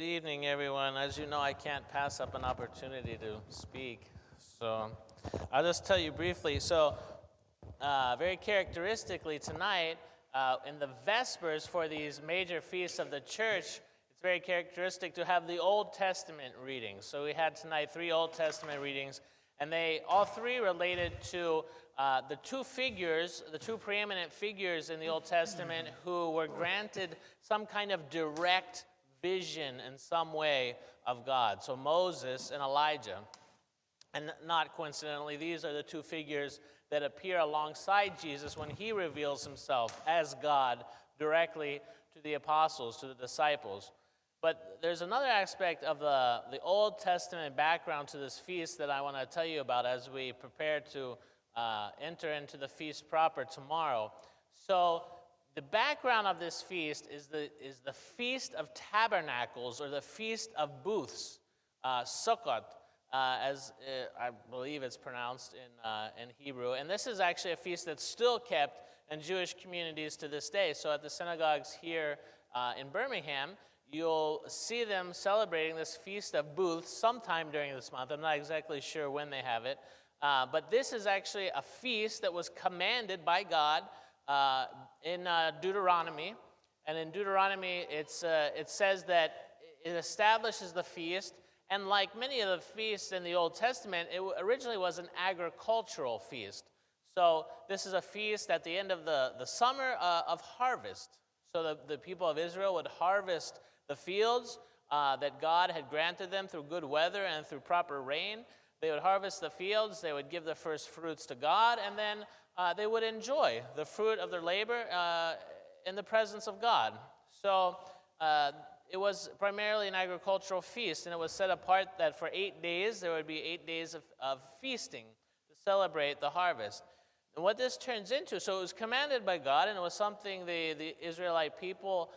Good evening, everyone. As you know, I can't pass up an opportunity to speak. So I'll just tell you briefly. Very characteristically tonight, in the Vespers for these major feasts of the church, it's very characteristic to have the Old Testament readings. So we had tonight 3 Old Testament readings, and they all 3 related to the 2 figures, the 2 preeminent figures in the Old Testament who were granted some kind of direct vision in some way of God. So Moses and Elijah. And not coincidentally, these are the 2 figures that appear alongside Jesus when he reveals himself as God directly to the apostles, to the disciples. But there's another aspect of the Old Testament background to this feast that I want to tell you about as we prepare to enter into the feast proper tomorrow. So the background of this feast is the Feast of Tabernacles, or the Feast of Booths, Sukkot, as I believe it's pronounced in Hebrew. And this is actually a feast that's still kept in Jewish communities to this day. So at the synagogues here in Birmingham, you'll see them celebrating this Feast of Booths sometime during this month. I'm not exactly sure when they have it. But this is actually a feast that was commanded by God in Deuteronomy. And in Deuteronomy, it says that it establishes the feast. And like many of the feasts in the Old Testament, it originally was an agricultural feast. So this is a feast at the end of the summer of harvest. So the people of Israel would harvest the fields that God had granted them through good weather and through proper rain. They would harvest the fields, they would give the first fruits to God, and then they would enjoy the fruit of their labor in the presence of God. So it was primarily an agricultural feast, and it was set apart that for 8 days, there would be 8 days of feasting to celebrate the harvest. And what this turns into, so it was commanded by God, and it was something the Israelite people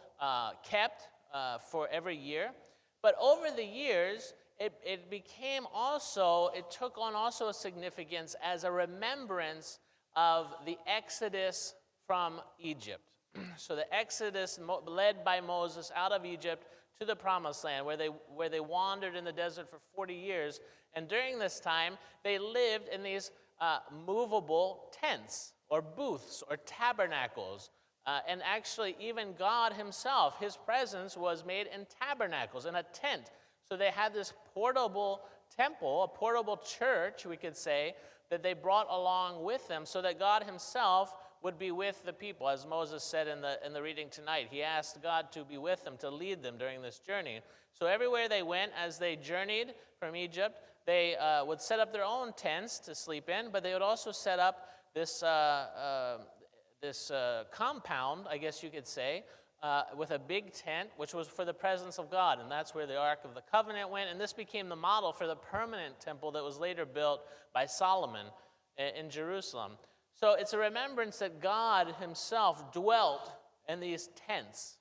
kept for every year. But over the years, it took on also a significance as a remembrance of the Exodus from Egypt. So the Exodus led by Moses out of Egypt to the Promised Land, where they wandered in the desert for 40 years. And during this time, they lived in these movable tents or booths or tabernacles. And actually, even God himself, his presence was made in tabernacles, in a tent. So they had this portable temple, a portable church, we could say, that they brought along with them so that God himself would be with the people. As Moses said in the reading tonight, he asked God to be with them, to lead them during this journey. So everywhere they went, as they journeyed from Egypt, they would set up their own tents to sleep in, but they would also set up this compound, I guess you could say, with a big tent, which was for the presence of God. And that's where the Ark of the Covenant went. And this became the model for the permanent temple that was later built by Solomon in Jerusalem. So it's a remembrance that God himself dwelt in these tents.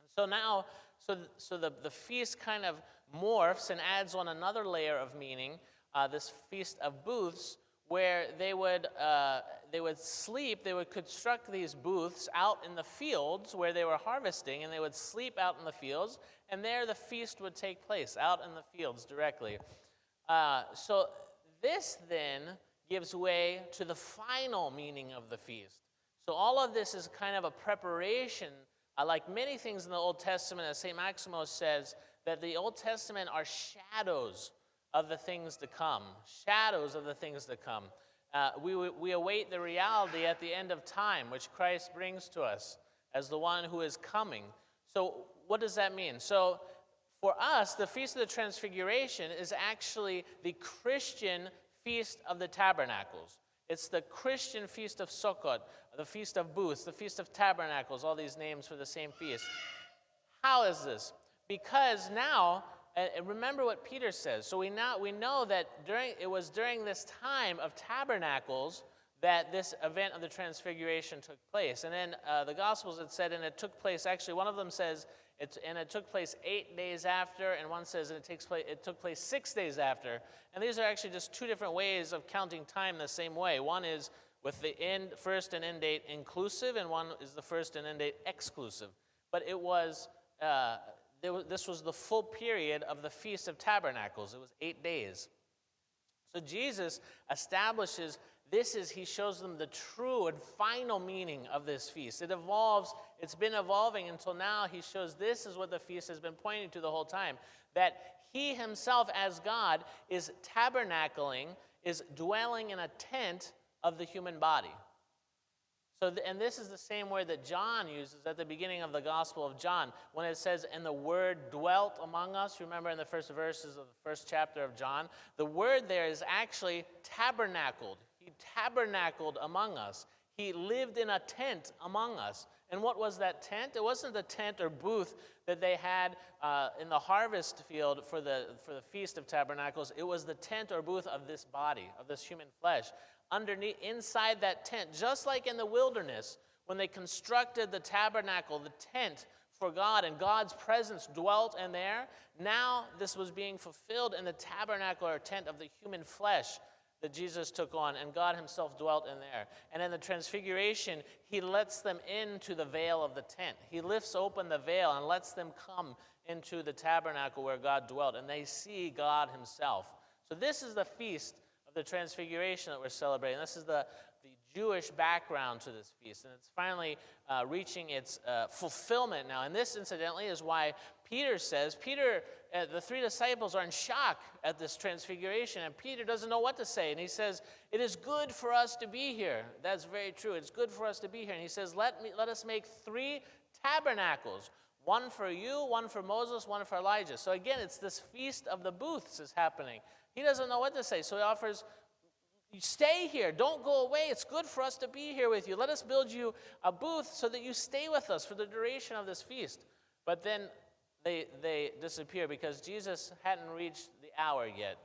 And so now, the feast kind of morphs and adds on another layer of meaning, this Feast of Booths, where they would sleep. They would construct these booths out in the fields where they were harvesting, and they would sleep out in the fields, and there the feast would take place, out in the fields directly. So this then gives way to the final meaning of the feast. So all of this is kind of a preparation, like many things in the Old Testament, as St. Maximus says, that the Old Testament are shadows of the things to come, shadows of the things to come. We await the reality at the end of time, which Christ brings to us as the one who is coming. So what does that mean? So for us, the Feast of the Transfiguration is actually the Christian Feast of the Tabernacles. It's the Christian Feast of Sukkot, the Feast of Booths, the Feast of Tabernacles, all these names for the same feast. How is this? Because now, and remember what Peter says. So we know that it was during this time of tabernacles that this event of the Transfiguration took place. And then the Gospels, it said, and it took place, actually one of them says, it took place 8 days after, and one says it took place 6 days after. And these are actually just 2 different ways of counting time the same way. One is with the first and end date inclusive, and one is the first and end date exclusive. But it was this was the full period of the Feast of Tabernacles. It was 8 days. So Jesus establishes he shows them the true and final meaning of this feast. It evolves, it's been evolving until now. He shows this is what the feast has been pointing to the whole time, that he himself as God is tabernacling, is dwelling in a tent of the human body. So, and this is the same word that John uses at the beginning of the Gospel of John, when it says, and the Word dwelt among us. Remember in the first verses of the first chapter of John? The word there is actually tabernacled. He tabernacled among us. He lived in a tent among us. And what was that tent? It wasn't the tent or booth that they had in the harvest field for the Feast of Tabernacles. It was the tent or booth of this body, of this human flesh. Underneath, inside that tent, just like in the wilderness, when they constructed the tabernacle, the tent for God, and God's presence dwelt in there, now this was being fulfilled in the tabernacle or tent of the human flesh that Jesus took on, and God himself dwelt in there. And in the Transfiguration, he lets them into the veil of the tent. He lifts open the veil and lets them come into the tabernacle where God dwelt, and they see God himself. So this is the feast of the Transfiguration that we're celebrating. This is the Jewish background to this feast, and it's finally reaching its fulfillment now. And this, incidentally, is why Peter says, the three disciples are in shock at this Transfiguration, and Peter doesn't know what to say. And he says, it is good for us to be here. That's very true. It's good for us to be here. And he says, let us make 3 tabernacles, one for you, one for Moses, one for Elijah. So again, it's this feast of the booths is happening. He doesn't know what to say, so he offers, you stay here. Don't go away. It's good for us to be here with you. Let us build you a booth so that you stay with us for the duration of this feast. But then they disappear because Jesus hadn't reached the hour yet.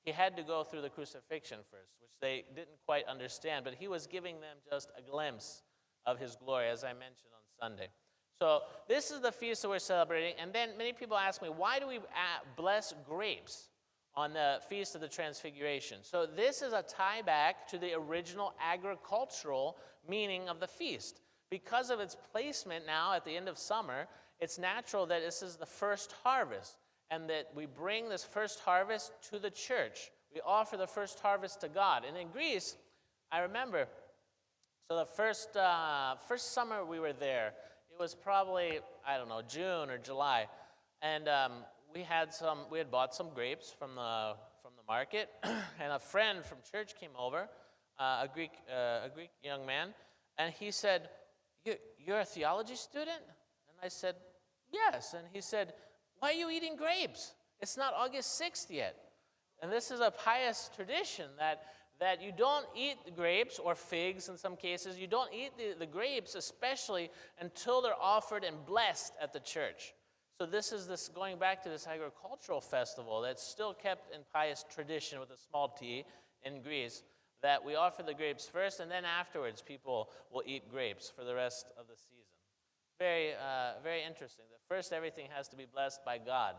He had to go through the crucifixion first, which they didn't quite understand. But he was giving them just a glimpse of his glory, as I mentioned on Sunday. So this is the feast that we're celebrating. And then many people ask me, why do we bless grapes on the Feast of the Transfiguration? So this is a tie back to the original agricultural meaning of the feast. Because of its placement now at the end of summer, it's natural that this is the first harvest, and that we bring this first harvest to the church. We offer the first harvest to God. And in Greece, I remember, so the first summer we were there, it was probably, I don't know, June or July, and we had bought some grapes from the market, and a friend from church came over, a Greek young man, and he said, "You're a theology student?" And I said, "Yes." And he said, "Why are you eating grapes? It's not August 6th yet." And this is a pious tradition that you don't eat the grapes, or figs in some cases. You don't eat the grapes, especially until they're offered and blessed at the church. So this is going back to this agricultural festival that's still kept in pious tradition with a small t in Greece, that we offer the grapes first, and then afterwards people will eat grapes for the rest of the season. Very, very interesting. That first everything has to be blessed by God.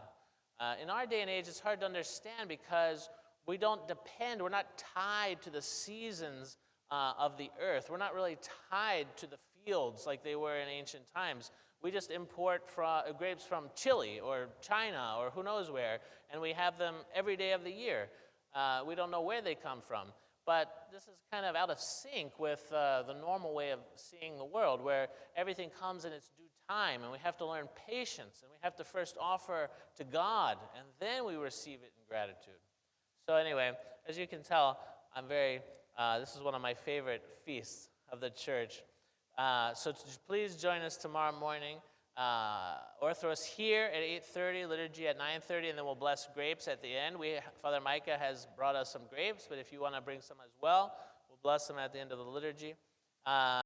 In our day and age, it's hard to understand because we're not tied to the seasons of the earth. We're not really tied to the fields like they were in ancient times. We just import grapes from Chile or China or who knows where, and we have them every day of the year. We don't know where they come from. But this is kind of out of sync with the normal way of seeing the world, where everything comes in its due time, and we have to learn patience, and we have to first offer to God, and then we receive it in gratitude. So anyway, as you can tell, this is one of my favorite feasts of the church. So please join us tomorrow morning. Orthros here at 8:30, liturgy at 9:30, and then we'll bless grapes at the end. Father Micah has brought us some grapes, but if you want to bring some as well, we'll bless them at the end of the liturgy.